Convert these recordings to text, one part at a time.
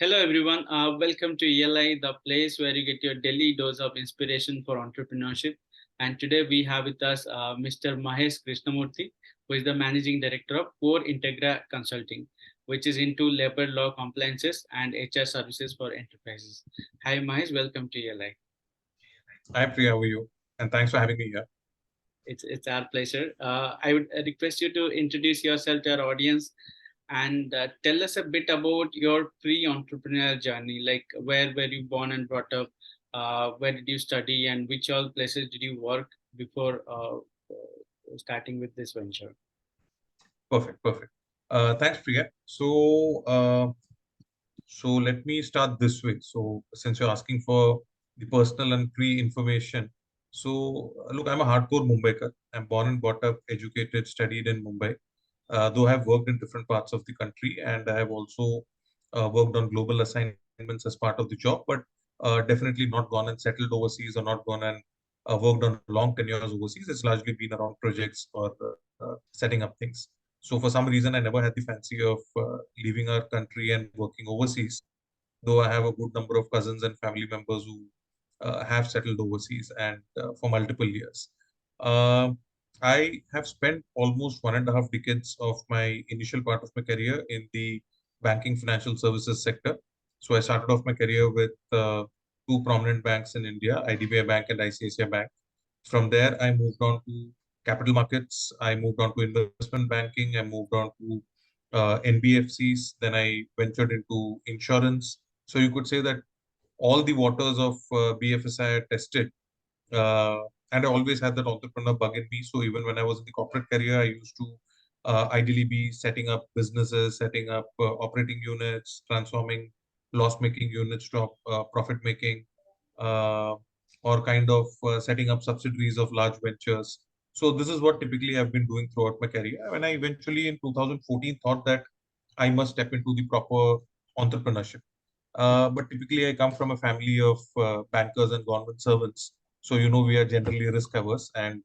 Hello, everyone. Welcome to ELI, the place where you get your daily dose of inspiration for entrepreneurship. And today we have with us Mr. Mahesh Krishnamurthy, who is the Managing Director of Core Integra Consulting, which is into labor law compliances and HR services for enterprises. Hi, Mahesh. Welcome to ELI. Hi, Priya, how are you? And thanks for having me here. It's our pleasure. I would request you to introduce yourself to our audience and tell us a bit about your pre-entrepreneurial journey, like where were you born and brought up, where did you study, and which all places did you work before starting with this venture? Perfect. Thanks, Priya. So let me start this way. So since you're asking for the personal and pre-information, look, I'm a hardcore Mumbaiker. I'm born and brought up, educated, studied in Mumbai. Though I have worked in different parts of the country, and I have also worked on global assignments as part of the job, but definitely not gone and settled overseas or not gone and worked on long tenures overseas. It's largely been around projects or setting up things. So for some reason, I never had the fancy of leaving our country and working overseas, though I have a good number of cousins and family members who have settled overseas and for multiple years. Um I have spent almost 1.5 decades of my initial part of my career in the banking financial services sector. So I started off my career with two prominent banks in India, IDBI Bank and ICICI Bank. From there, I moved on to capital markets. I moved on to investment banking. I moved on to NBFCs. Then I ventured into insurance. So you could say that all the waters of BFSI I tested. Uh, and I always had that entrepreneur bug in me. So even when I was in the corporate career, I used to ideally be setting up businesses, setting up operating units, transforming loss-making units to profit-making, uh, or kind of setting up subsidiaries of large ventures. So this is what typically I've been doing throughout my career. When I eventually in 2014 thought that I must step into the proper entrepreneurship. But typically, I come from a family of bankers and government servants. So, we are generally risk averse. And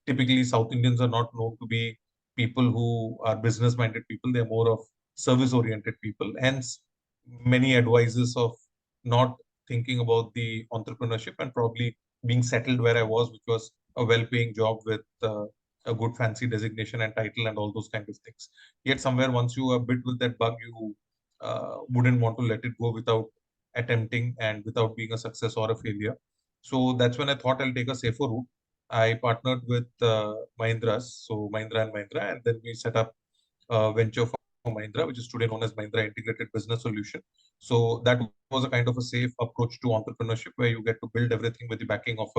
typically, South Indians are not known to be people who are business minded people. They're more of service oriented people. Hence, many advices of not thinking about the entrepreneurship and probably being settled where I was, which was a well paying job with a good fancy designation and title and all those kind of things. Yet, somewhere, once you are bit with that bug, you wouldn't want to let it go without attempting and without being a success or a failure. So that's when I thought I'll take a safer route. I partnered with Mahindras, so Mahindra and Mahindra, and then we set up a venture for Mahindra, which is today known as Mahindra Integrated Business Solution. So that was a kind of a safe approach to entrepreneurship where you get to build everything with the backing of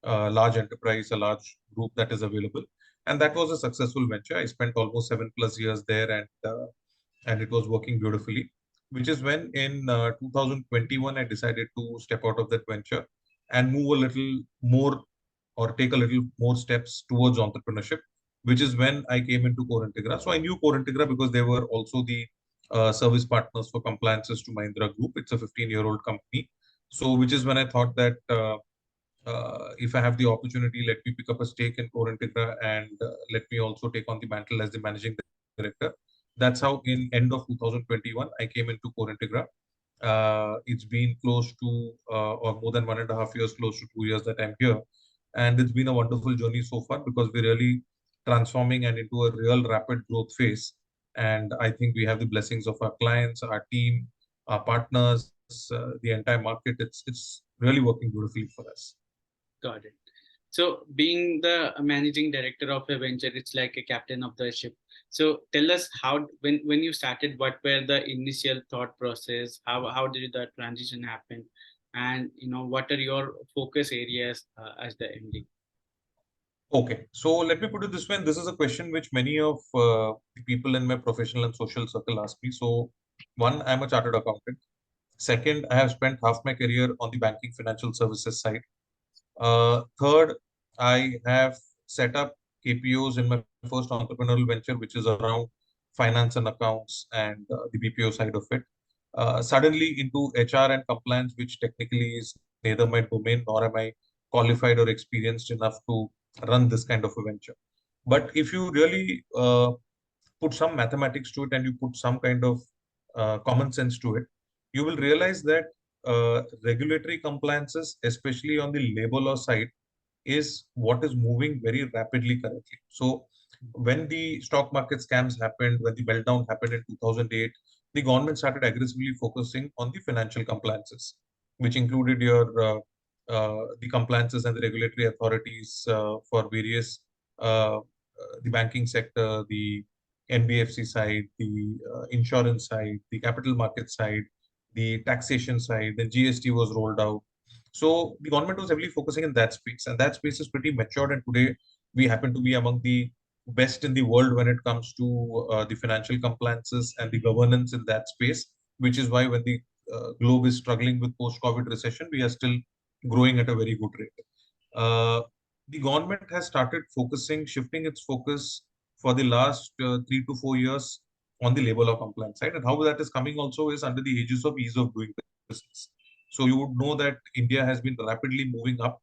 a large enterprise, a large group that is available. And that was a successful venture. I spent almost 7+ years there, and it was working beautifully. Which is when in 2021 I decided to step out of that venture and move a little more or take a little more steps towards entrepreneurship, which is when I came into Core Integra. So I knew Core Integra because they were also the service partners for compliances to Mahindra Group. It's a 15-year-old company. So, which is when I thought that if I have the opportunity, let me pick up a stake in Core Integra and let me also take on the mantle as the managing director. That's how in end of 2021, I came into Core Integra. It's been close to or more than 1.5 years, close to 2 years that I'm here. And it's been a wonderful journey so far because we're really transforming and into a real rapid growth phase. And I think we have the blessings of our clients, our team, our partners, the entire market. It's really working beautifully for us. Got it. So, being the managing director of a venture, it's like a captain of the ship. So, tell us how when you started, what were the initial thought process? How did the transition happen? And what are your focus areas as the MD? Okay, so let me put it this way. And this is a question which many of the people in my professional and social circle ask me. So, one, I'm a chartered accountant. Second, I have spent half my career on the banking financial services side. Third, I have set up KPOs in my first entrepreneurial venture, which is around finance and accounts and the BPO side of it. Suddenly into HR and compliance, which technically is neither my domain nor am I qualified or experienced enough to run this kind of a venture. But if you really put some mathematics to it and you put some kind of common sense to it, you will realize that regulatory compliances, especially on the labor law side, is what is moving very rapidly currently. So when the stock market scams happened, when the meltdown happened in 2008, the government started aggressively focusing on the financial compliances, which included the compliances and the regulatory authorities for various the banking sector, the NBFC side, the insurance side, the capital market side, the taxation side. Then GST was rolled out. So the government was heavily focusing in that space, and that space is pretty matured. And today we happen to be among the best in the world when it comes to the financial compliances and the governance in that space, which is why when the globe is struggling with post-COVID recession, we are still growing at a very good rate. The government has started focusing, shifting its focus for the last 3 to 4 years on the labor law compliance side. And how that is coming also is under the aegis of ease of doing business. So you would know that India has been rapidly moving up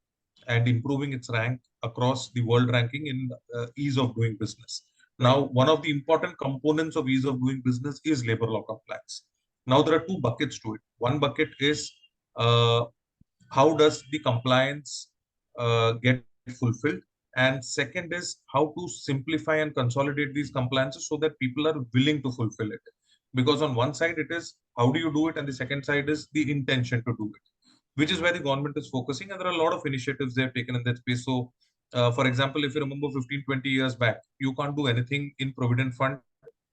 and improving its rank across the world ranking in ease of doing business. Now, one of the important components of ease of doing business is labor law compliance. Now, there are two buckets to it. One bucket is uh, how does the compliance get fulfilled? And second is how to simplify and consolidate these compliances so that people are willing to fulfill it. Because on one side, it is how do you do it? And the second side is the intention to do it, which is where the government is focusing. And there are a lot of initiatives they have taken in that space. So, for example, if you remember 15, 20 years back, you can't do anything in Provident Fund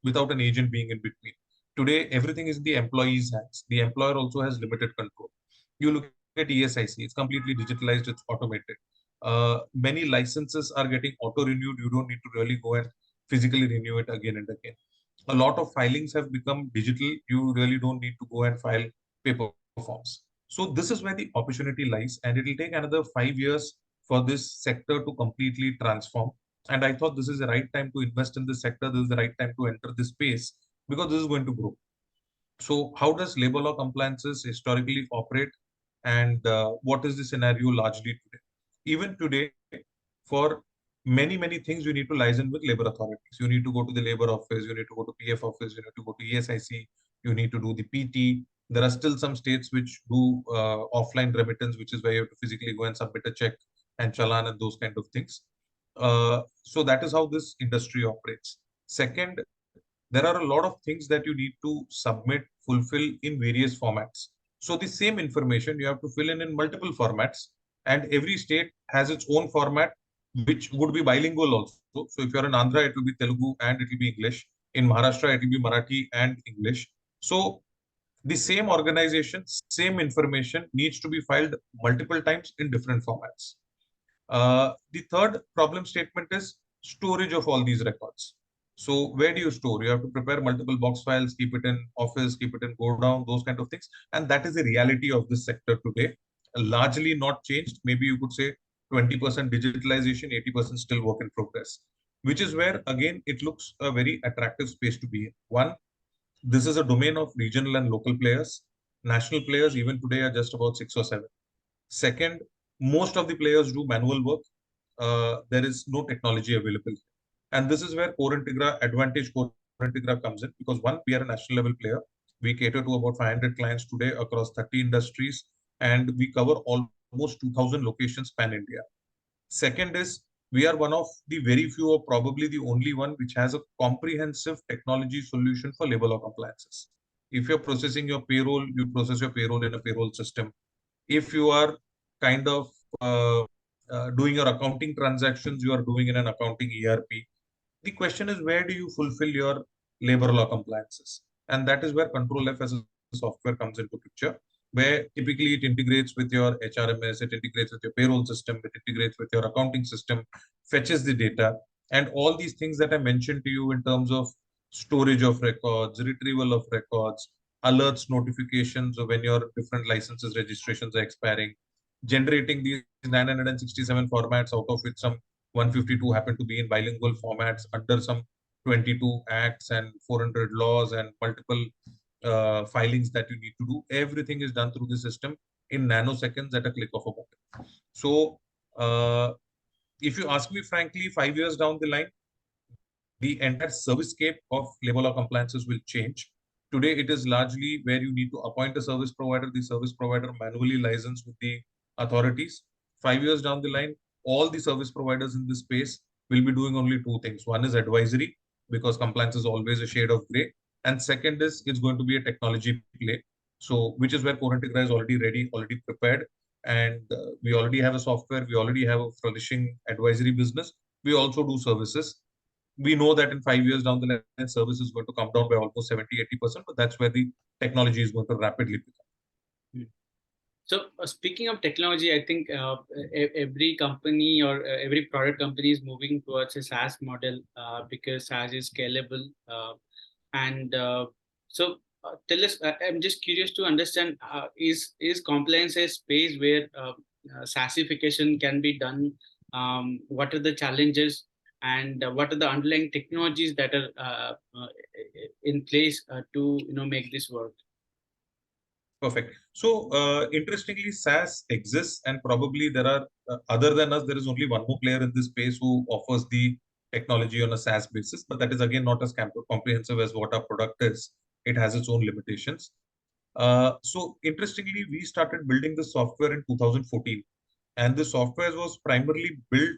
without an agent being in between. Today, everything is in the employee's hands. The employer also has limited control. You look at ESIC, it's completely digitalized, it's automated. Many licenses are getting auto-renewed. You don't need to really go and physically renew it again and again. A lot of filings have become digital. You really don't need to go and file paper forms. So this is where the opportunity lies, and it will take another 5 years for this sector to completely transform. And I thought this is the right time to invest in this sector. This is the right time to enter this space because this is going to grow. So how does labor law compliances historically operate, and what is the scenario largely today? Even today, for many things, you need to liaison with labor authorities. You need to go to the labor office, you need to go to PF office, you need to go to ESIC, you need to do the PT. There are still some states which do offline remittance, which is where you have to physically go and submit a check and challan and those kind of things. So that is how this industry operates. Second, there are a lot of things that you need to submit, fulfill in various formats. So the same information you have to fill in multiple formats, and every state has its own format, which would be bilingual also. So if you're in Andhra, it will be Telugu and it will be English. In Maharashtra, it will be Marathi and English. So the same organization, same information needs to be filed multiple times in different formats. The third problem statement is storage of all these records. So where do you store? You have to prepare multiple box files, keep it in office, keep it in go down, those kind of things. And that is the reality of this sector today. Largely not changed. Maybe you could say 20% digitalization, 80% still work in progress, which is where, again, it looks a very attractive space to be in. One, this is a domain of regional and local players. National players, even today, are just about 6 or 7. Second, most of the players do manual work. There is no technology available. And this is where Core Integra, Advantage Core Integra comes in, because one, we are a national level player. We cater to about 500 clients today across 30 industries, and we cover almost 2,000 locations pan-India. Second is, we are one of the very few, or probably the only one, which has a comprehensive technology solution for labor law compliances. If you're processing your payroll, you process your payroll in a payroll system. If you are kind of doing your accounting transactions, you are doing in an accounting ERP. The question is, where do you fulfill your labor law compliances? And that is where Control F as a software comes into picture, where typically it integrates with your HRMS, it integrates with your payroll system, it integrates with your accounting system, fetches the data, and all these things that I mentioned to you in terms of storage of records, retrieval of records, alerts, notifications of when your different licenses, registrations are expiring, generating these 967 formats, out of which some 152 happen to be in bilingual formats under some 22 acts and 400 laws and multiple filings that you need to do. Everything is done through the system in nanoseconds at a click of a button. So if you ask me frankly, 5 years down the line, the entire service scape of labor law compliances will change. Today, it is largely where you need to appoint a service provider, the service provider manually license with the authorities. 5 years down the line, all the service providers in this space will be doing only two things. One is advisory, because compliance is always a shade of gray. And second is it's going to be a technology play. So, which is where Core Integra is already ready, already prepared. And we already have a software, we already have a flourishing advisory business. We also do services. We know that in 5 years down the line, service is going to come down by almost 70-80%, but that's where the technology is going to rapidly pick up. So speaking of technology, I think every company or every product company is moving towards a SaaS model because SaaS is scalable. And so tell us, I'm just curious to understand, is compliance a space where SaaSification can be done? What are the challenges, and what are the underlying technologies that are in place to make this work? Perfect. So, interestingly, SaaS exists, and probably there are, other than us, there is only one more player in this space who offers the technology on a SaaS basis. But that is again not as comprehensive as what our product is. It has its own limitations. So, interestingly, we started building the software in 2014, and the software was primarily built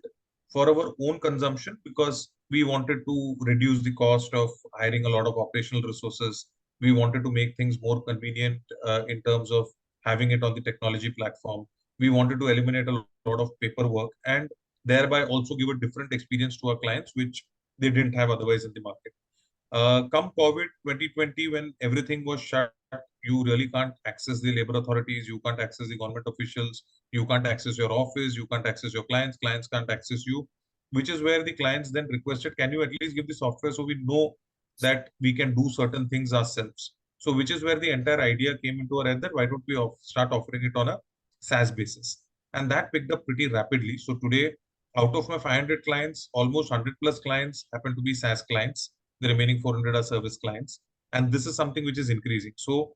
for our own consumption because we wanted to reduce the cost of hiring a lot of operational resources. We wanted to make things more convenient in terms of having it on the technology platform. We wanted to eliminate a lot of paperwork and thereby also give a different experience to our clients, which they didn't have otherwise in the market. Come COVID 2020, when everything was shut, you really can't access the labor authorities, you can't access the government officials, you can't access your office, you can't access your clients can't access you, which is where the clients then requested, can you at least give the software so we know that we can do certain things ourselves? So, which is where the entire idea came into our head that why don't we start offering it on a SaaS basis? And that picked up pretty rapidly. So, today, out of my 500 clients, almost 100 plus clients happen to be SaaS clients. The remaining 400 are service clients. And this is something which is increasing. So,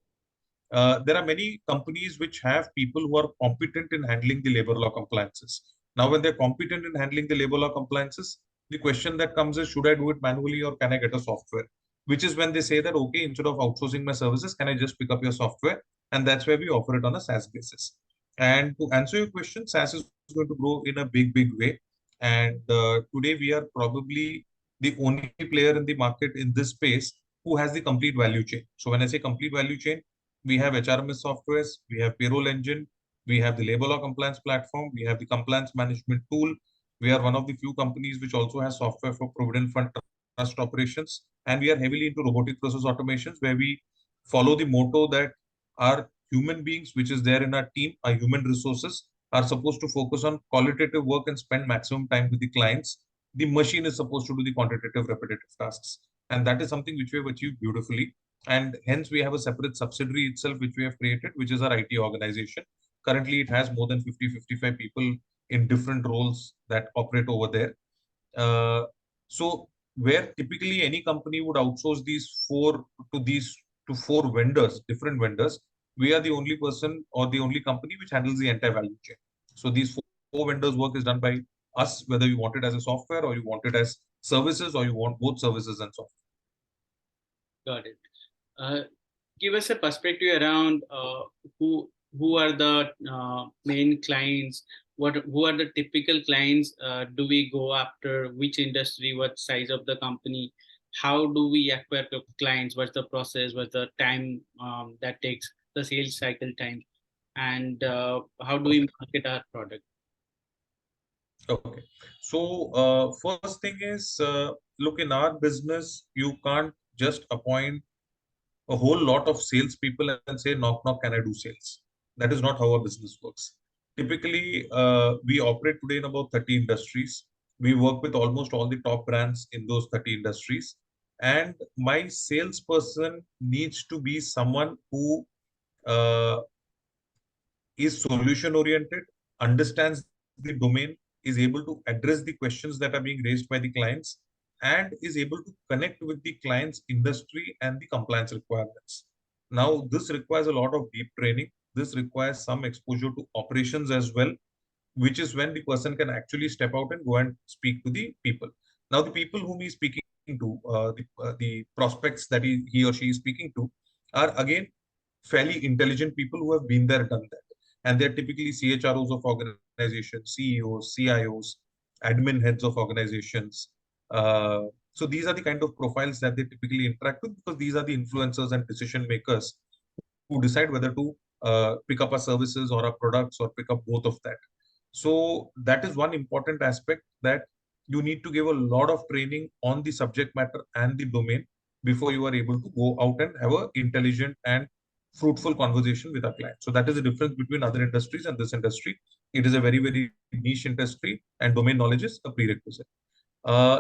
there are many companies which have people who are competent in handling the labor law compliances. Now, when they're competent in handling the labor law compliances, the question that comes is, should I do it manually or can I get a software? Which is when they say that, okay, instead of outsourcing my services, can I just pick up your software? And that's where we offer it on a SaaS basis. And to answer your question, SaaS is going to grow in a big, big way. And today we are probably the only player in the market in this space who has the complete value chain. So when I say complete value chain, we have HRMS softwares, we have payroll engine, we have the labor law compliance platform, we have the compliance management tool. We are one of the few companies which also has software for provident fund trust operations, and we are heavily into robotic process automations, where we follow the motto that our human beings, which is there in our team, our human resources, are supposed to focus on qualitative work and spend maximum time with the clients. The machine is supposed to do the quantitative, repetitive tasks, and that is something which we have achieved beautifully. And hence we have a separate subsidiary itself which we have created, which is our IT organization. Currently it has more than 50-55 people in different roles that operate over there. So where typically any company would outsource these to four vendors, different vendors, we are the only person or the only company which handles the entire value chain. So these four vendors work is done by us, whether you want it as a software or you want it as services or you want both services and software. Got it. Give us a perspective around who are the main clients, who are the typical clients, do we go after, which industry, what size of the company, how do we acquire the clients, what's the process, what's the time that takes, the sales cycle time, and how do we market our product? Okay. So, first thing is, look, in our business, you can't just appoint a whole lot of salespeople and say, knock, knock, can I do sales? That is not how our business works. Typically, we operate today in about 30 industries. We work with almost all the top brands in those 30 industries. And my salesperson needs to be someone who uh, is solution oriented, understands the domain, is able to address the questions that are being raised by the clients, and is able to connect with the client's industry and the compliance requirements. Now, this requires a lot of deep training. This requires some exposure to operations as well, which is when the person can actually step out and go and speak to the people. Now, the people whom he's speaking to, the prospects that he or she is speaking to, are again fairly intelligent people who have been there, done that. And they're typically CHROs of organizations, CEOs, CIOs, admin heads of organizations. So these are the kind of profiles that they typically interact with, because these are the influencers and decision makers who decide whether to pick up our services or our products, or pick up both of that. So that is one important aspect, that you need to give a lot of training on the subject matter and the domain before you are able to go out and have an intelligent and fruitful conversation with our clients. So that is the difference between other industries and this industry. It is a very, very niche industry, and domain knowledge is a prerequisite.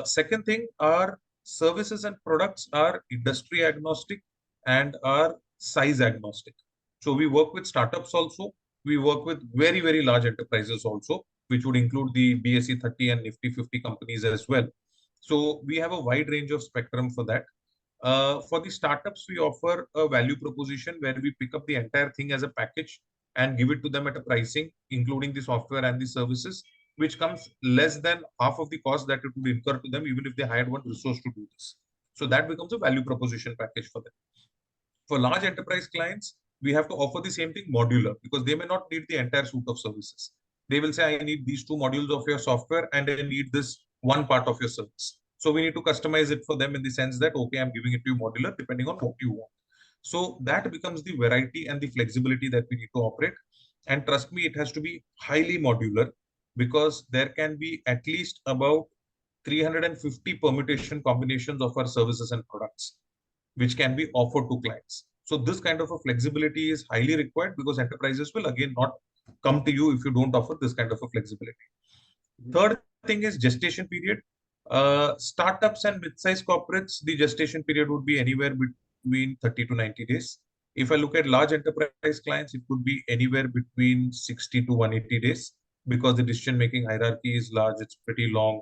Second thing, our services and products are industry agnostic and are size agnostic. So we work with startups also. We work with very, very large enterprises also, which would include the BSE 30 and Nifty 50 companies as well. So we have a wide range of spectrum for that. For the startups, we offer a value proposition where we pick up the entire thing as a package and give it to them at a pricing, including the software and the services, which comes less than half of the cost that it would incur to them, even if they hired one resource to do this. So that becomes a value proposition package for them. For large enterprise clients, we have to offer the same thing modular, because they may not need the entire suite of services. They will say, I need these two modules of your software and I need this one part of your service. So we need to customize it for them in the sense that, okay, I'm giving it to you modular depending on what you want. So that becomes the variety and the flexibility that we need to operate. And trust me, it has to be highly modular, because there can be at least about 350 permutation combinations of our services and products which can be offered to clients. So this kind of a flexibility is highly required, because enterprises will again not come to you if you don't offer this kind of a flexibility. Third thing is gestation period. Startups and mid-sized corporates, the gestation period would be anywhere between 30 to 90 days. If I look at large enterprise clients, it could be anywhere between 60 to 180 days, because the decision-making hierarchy is large, it's pretty long.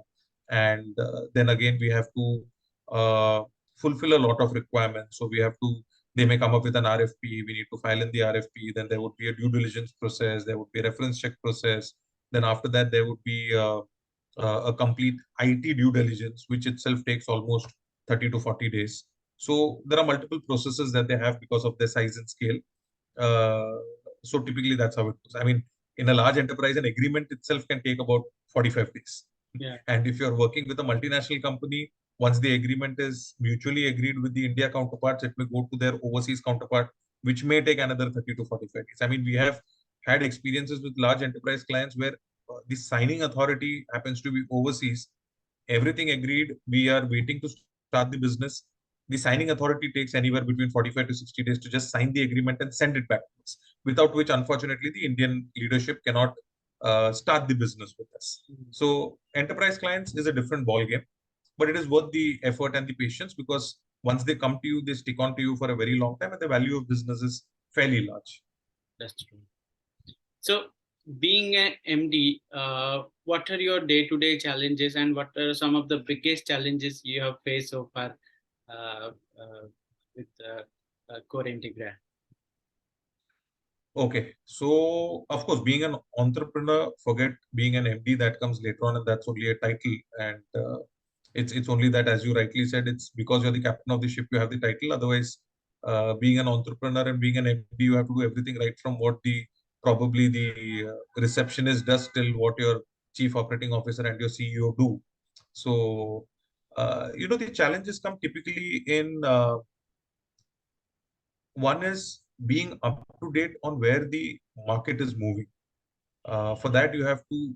And then again, we have to fulfill a lot of requirements. So we have to, they may come up with an RFP, we need to file in the RFP, then there would be a due diligence process, there would be a reference check process. Then after that, there would be a complete IT due diligence, which itself takes almost 30 to 40 days. So there are multiple processes that they have because of their size and scale. So typically that's how it goes. I mean, in a large enterprise, an agreement itself can take about 45 days. Yeah. And if you're working with a multinational company, once the agreement is mutually agreed with the India counterparts, it may go to their overseas counterpart, which may take another 30 to 45 days. I mean, we have had experiences with large enterprise clients where the signing authority happens to be overseas. Everything agreed. We are waiting to start the business. The signing authority takes anywhere between 45 to 60 days to just sign the agreement and send it back to us, without which, unfortunately, the Indian leadership cannot start the business with us. So enterprise clients is a different ballgame, but it is worth the effort and the patience, because once they come to you, they stick on to you for a very long time, and the value of business is fairly large. That's true. So being an MD, what are your day-to-day challenges, and what are some of the biggest challenges you have faced so far with Core Integra? Okay, so of course, being an entrepreneur, forget being an MD, that comes later on, and that's only a title. And it's only that, as you rightly said, it's because you're the captain of the ship, you have the title. Otherwise, being an entrepreneur and being an MD, you have to do everything right, from what the probably the receptionist does till what your chief operating officer and your CEO do. So, the challenges come typically in one is being up to date on where the market is moving. For that, you have to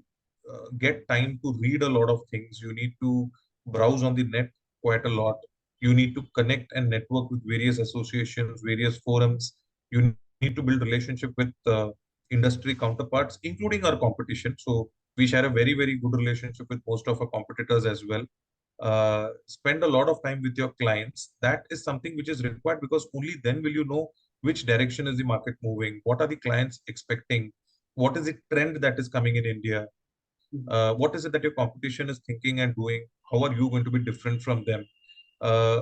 get time to read a lot of things. You need to browse on the net quite a lot. You need to connect and network with various associations, various forums. You need to build relationship with industry counterparts, including our competition. So we share a very, very good relationship with most of our competitors as well. Spend a lot of time with your clients. That is something which is required, because only then will you know which direction is the market moving, what are the clients expecting, what is the trend that is coming in India, what is it that your competition is thinking and doing, how are you going to be different from them.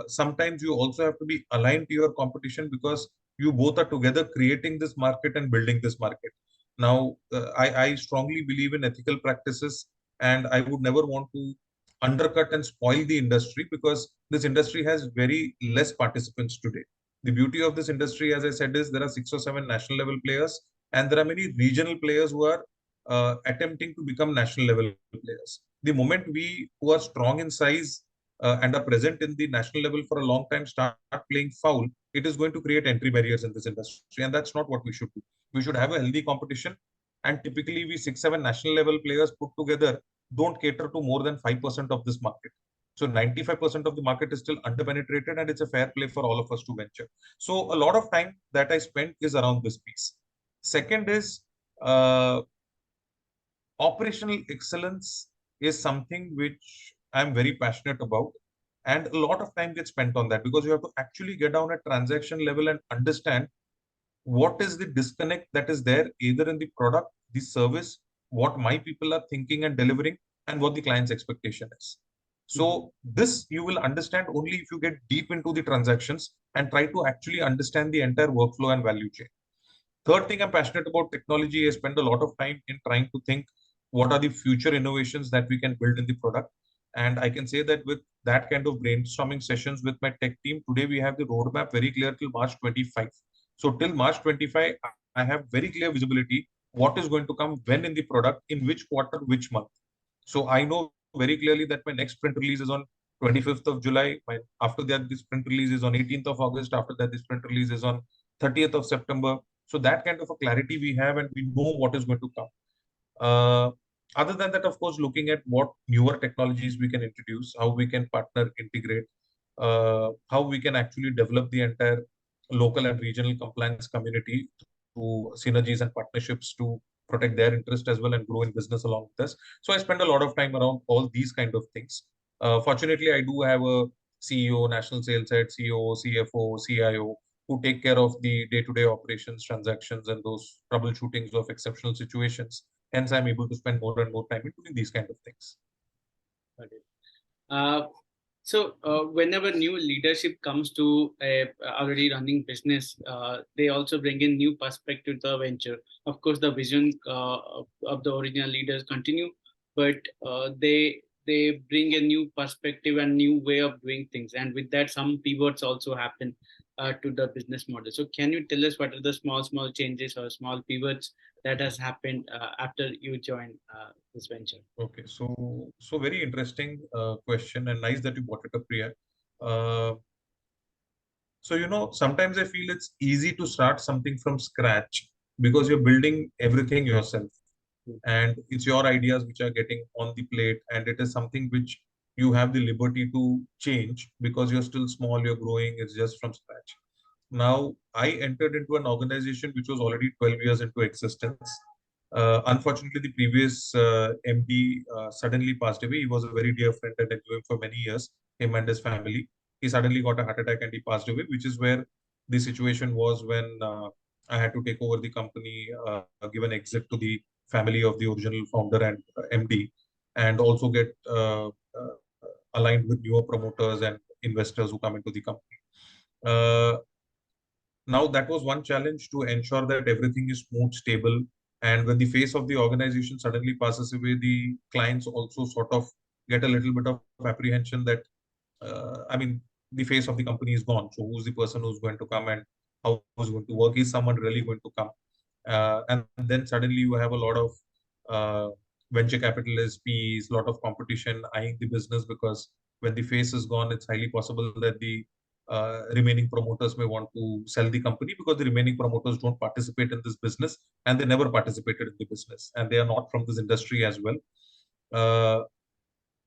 Sometimes you also have to be aligned to your competition, because you both are together creating this market and building this market. Now, I strongly believe in ethical practices, and I would never want to undercut and spoil the industry, because this industry has very less participants today. The beauty of this industry, as I said, is there are 6 or 7 national level players, and there are many regional players who are attempting to become national level players. The moment we who are strong in size and are present in the national level for a long time start playing foul, it is going to create entry barriers in this industry, and that's not what we should do. We should have a healthy competition, and typically we 6, 7 national level players put together don't cater to more than 5% of this market. So 95% of the market is still underpenetrated, and it's a fair play for all of us to venture. So a lot of time that I spent is around this piece. Second is uh, operational excellence is something which I'm very passionate about. And a lot of time gets spent on that because you have to actually get down at transaction level and understand what is the disconnect that is there either in the product, the service, what my people are thinking and delivering, and what the client's expectation is. So this you will understand only if you get deep into the transactions and try to actually understand the entire workflow and value chain. Third thing I'm passionate about technology. I spend a lot of time in trying to think what are the future innovations that we can build in the product. And I can say that with that kind of brainstorming sessions with my tech team, today we have the roadmap very clear till March 25. So till March 25, I have very clear visibility what is going to come when in the product, in which quarter, which month. So I know very clearly that my next sprint release is on 25th of July. After that, the sprint release is on 18th of August. After that, the sprint release is on 30th of September. So that kind of a clarity we have, and we know what is going to come. Other than that, of course, looking at what newer technologies we can introduce, how we can partner, integrate, how we can actually develop the entire local and regional compliance community through synergies and partnerships to protect their interest as well and grow in business along with us. So I spend a lot of time around all these kind of things. Fortunately, I do have a CEO, national sales head, CEO, CFO, CIO, who take care of the day-to-day operations, transactions, and those troubleshootings of exceptional situations. Hence, I'm able to spend more and more time in doing these kind of things. Okay. So whenever new leadership comes to a already running business, they also bring in new perspective to the venture. Of course, the vision of the original leaders continue, but they bring a new perspective and new way of doing things. And with that, some pivots also happen to the business model. So can you tell us what are the small changes or small pivots that has happened after you joined this venture? Okay, so very interesting question, and nice that you brought it up, Priya. Uh, so sometimes I feel it's easy to start something from scratch because you're building everything yourself, and it's your ideas which are getting on the plate, and it is something which you have the liberty to change because you're still small, you're growing. It's just from scratch. Now, I entered into an organization which was already 12 years into existence. Unfortunately, the previous MD suddenly passed away. He was a very dear friend and I knew him for many years, him and his family. He suddenly got a heart attack and he passed away, which is where the situation was when I had to take over the company, give an exit to the family of the original founder and MD, and also get aligned with newer promoters and investors who come into the company. Now that was one challenge, to ensure that everything is smooth, stable. And when the face of the organization suddenly passes away, the clients also sort of get a little bit of apprehension that, I mean, the face of the company is gone. So who's the person who's going to come and how is going to work? Is someone really going to come? And then suddenly you have a lot of venture capitalists, PEs, a lot of competition eyeing the business, because when the face is gone, it's highly possible that the remaining promoters may want to sell the company, because the remaining promoters don't participate in this business and they never participated in the business and they are not from this industry as well.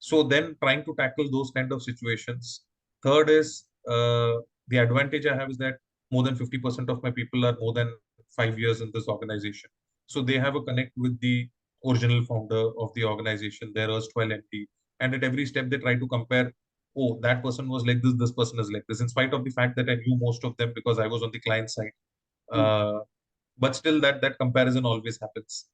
So then trying to tackle those kind of situations. Third is the advantage I have is that more than 50% of my people are more than 5 years in this organization. So they have a connect with the original founder of the organization, their erstwhile MD. And at every step, they try to compare, oh, that person was like this person is like this, in spite of the fact that I knew most of them because I was on the client side. But still, that comparison always happens.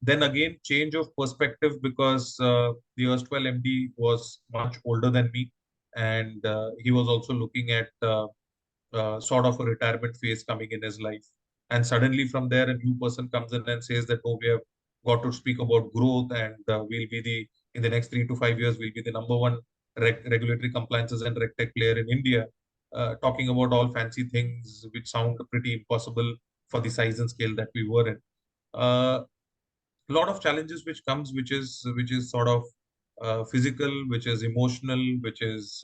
Then again, change of perspective, because the erstwhile MD was much older than me, and he was also looking at sort of a retirement phase coming in his life. And suddenly, from there, a new person comes in and says that, oh, we have got to speak about growth, and we'll be in the next 3 to 5 years, we'll be the number one regulatory compliances and RegTech player in India. talking about all fancy things which sound pretty impossible for the size and scale that we were in. A lot of challenges which comes, which is sort of physical, which is emotional, which is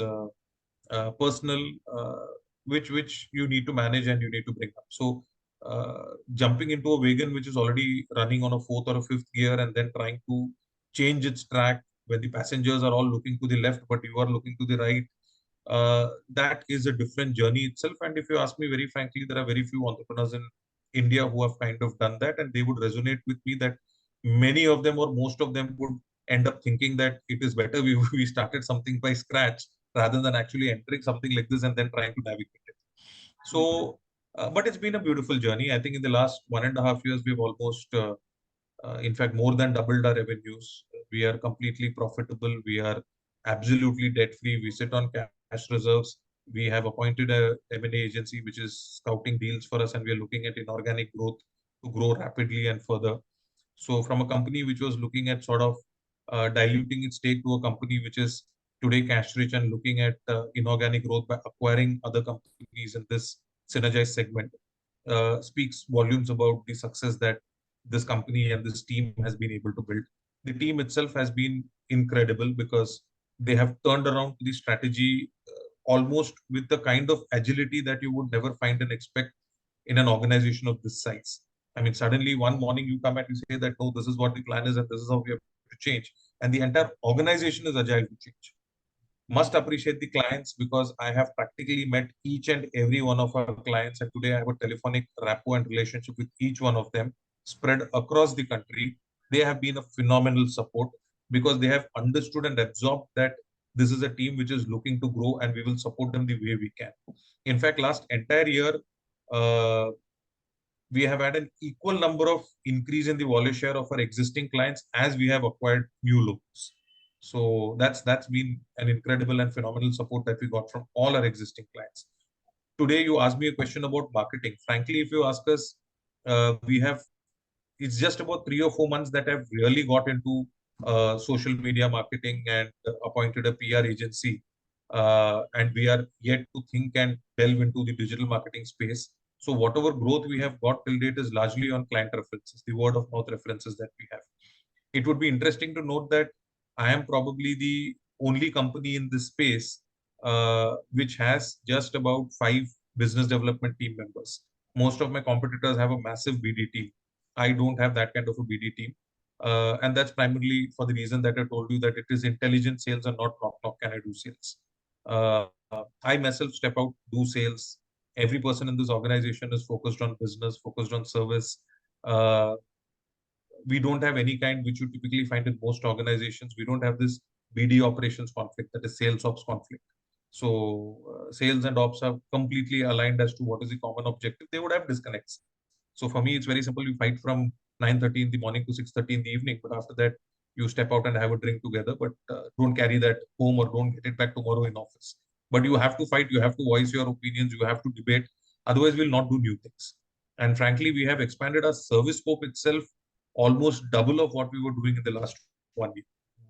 personal, which you need to manage and you need to bring up. So jumping into a wagon which is already running on a fourth or a fifth gear and then trying to change its track when the passengers are all looking to the left but you are looking to the right, that is a different journey itself. And if you ask me very frankly, there are very few entrepreneurs in India who have kind of done that, and they would resonate with me that many of them or most of them would end up thinking that it is better we started something by scratch rather than actually entering something like this and then trying to navigate it. So, but it's been a beautiful journey. I think in the last 1.5 years, we've almost, in fact, more than doubled our revenues. We are completely profitable. We are absolutely debt free. We sit on cash reserves. We have appointed a M&A agency which is scouting deals for us, and we are looking at inorganic growth to grow rapidly and further. So, from a company which was looking at sort of diluting its stake to a company which is today cash rich and looking at inorganic growth by acquiring other companies in this synergized segment, speaks volumes about the success that this company and this team has been able to build. The team itself has been incredible because they have turned around the strategy almost with the kind of agility that you would never find and expect in an organization of this size. I mean, suddenly one morning you come and you say that, no, this is what the plan is and this is how we have to change. And the entire organization is agile to change. Must appreciate the clients because I have practically met each and every one of our clients. And today I have a telephonic rapport and relationship with each one of them spread across the country. They have been a phenomenal support because they have understood and absorbed that this is a team which is looking to grow and we will support them the way we can. In fact, last entire year, uh, we have had an equal number of increase in the wallet share of our existing clients as we have acquired new logos. So that's been an incredible and phenomenal support that we got from all our existing clients. Today, you asked me a question about marketing. Frankly, if you ask us, we have it's just about 3 or 4 months that I've really got into social media marketing and appointed a PR agency. And we are yet to think and delve into the digital marketing space. So whatever growth we have got till date is largely on client references, the word of mouth references that we have. It would be interesting to note that I am probably the only company in this space which has just about 5 business development team members. Most of my competitors have a massive BD team. I don't have that kind of a BD team. And that's primarily for the reason that I told you that it is intelligent sales and not knock knock, can I do sales. Uh, I myself step out, do sales. Every person in this organization is focused on business, focused on service. Uh, we don't have any kind which you typically find in most organizations. We don't have this BD operations conflict, that is sales ops conflict. So sales and ops are completely aligned as to what is the common objective. They would have disconnects. So for me, it's very simple. You fight from 9:30 in the morning to 6:30 in the evening, but after that, you step out and have a drink together. But don't carry that home or don't get it back tomorrow in office. But you have to fight. You have to voice your opinions. You have to debate. Otherwise, we'll not do new things. And frankly, we have expanded our service scope itself almost double of what we were doing in the last 1 year.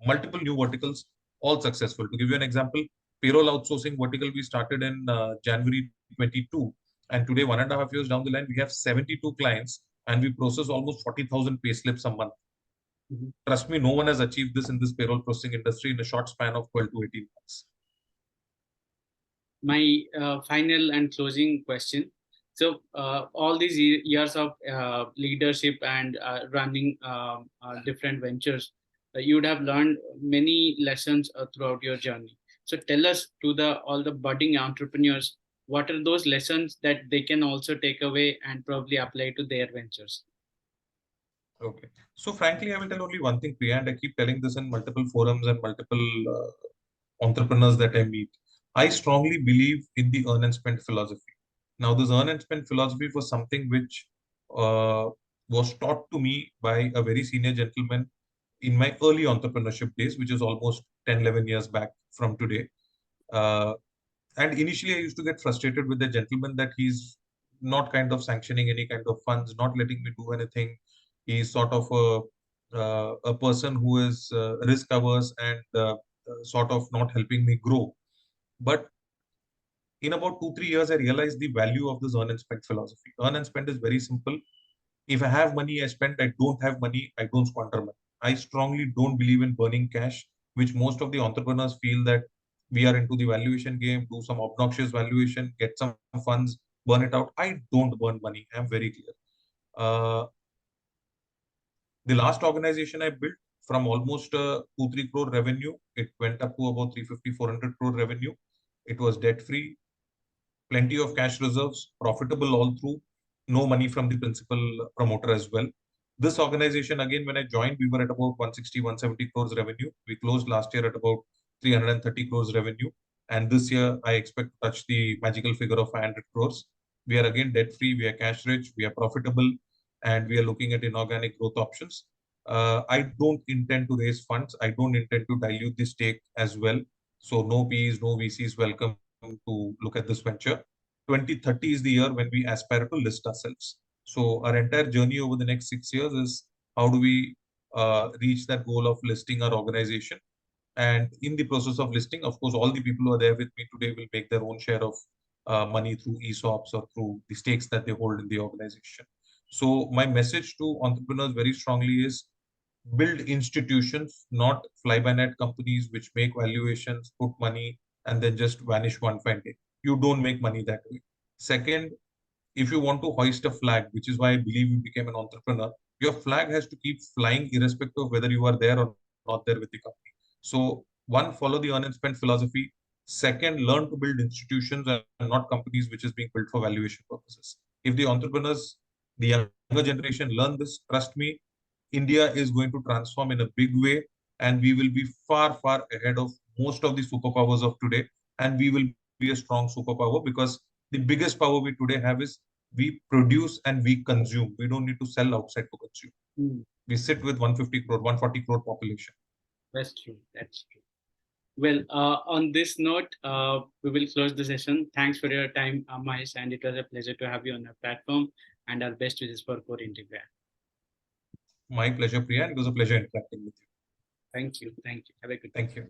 Multiple new verticals, all successful. To give you an example, payroll outsourcing vertical we started in January 22, and today 1.5 years down the line, we have 72 clients and we process almost 40,000 pay slips a month. Mm-hmm. Trust me, no one has achieved this in this payroll processing industry in a short span of 12 to 18 months. My final and closing question. So all these years of leadership and running different ventures, you would have learned many lessons throughout your journey. So tell us to all the budding entrepreneurs, what are those lessons that they can also take away and probably apply to their ventures? Okay. So frankly, I will tell only one thing, Priya, and I keep telling this in multiple forums and multiple entrepreneurs that I meet. I strongly believe in the earn and spend philosophy. Now, this earn and spend philosophy was something which was taught to me by a very senior gentleman in my early entrepreneurship days, which is almost 10, 11 years back from today. And initially, I used to get frustrated with the gentleman that he's not kind of sanctioning any kind of funds, not letting me do anything. He's sort of a person who is risk averse and sort of not helping me grow. But In about 2-3 years, I realized the value of this earn and spend philosophy. Earn and spend is very simple. If I have money, I spend. I don't have money, I don't squander money. I strongly don't believe in burning cash, which most of the entrepreneurs feel that we are into the valuation game, do some obnoxious valuation, get some funds, burn it out. I don't burn money. I'm very clear. The last organization I built, from almost 2-3 crore revenue, it went up to about 350-400 crore revenue. It was debt free, plenty of cash reserves, profitable all through, no money from the principal promoter as well. This organization, again, when I joined, we were at about 160, 170 crores revenue. We closed last year at about 330 crores revenue. And this year, I expect to touch the magical figure of 500 crores. We are again debt free, we are cash rich, we are profitable, and we are looking at inorganic growth options. I don't intend to raise funds. I don't intend to dilute the stake as well. So no Ps, no VCs welcome to look at this venture. 2030 is the year when we aspire to list ourselves. So our entire journey over the next 6 years is how do we reach that goal of listing our organization. And in the process of listing, of course, all the people who are there with me today will make their own share of money through ESOPs or through the stakes that they hold in the organization. So my message to entrepreneurs very strongly is build institutions, not fly-by-night companies which make valuations, put money, and then just vanish one fine day. You don't make money that way. Second, if you want to hoist a flag, which is why I believe you became an entrepreneur, your flag has to keep flying irrespective of whether you are there or not there with the company. So, one, follow the earn and spend philosophy. Second, learn to build institutions and not companies which is being built for valuation purposes. If the entrepreneurs, the younger generation learn this, trust me, India is going to transform in a big way, and we will be far, far ahead of most of the superpowers of today. And we will be a strong superpower because the biggest power we today have is we produce and we consume. We don't need to sell outside to consume. We sit with 150 crore, 140 crore population. That's true. That's true. Well, on this note, we will close the session. Thanks for your time, Mahesh, and it was a pleasure to have you on our platform. And our best wishes for Core Integra. My pleasure, Priya. It was a pleasure interacting with you. Thank you. Thank you. Have a good day. Thank you.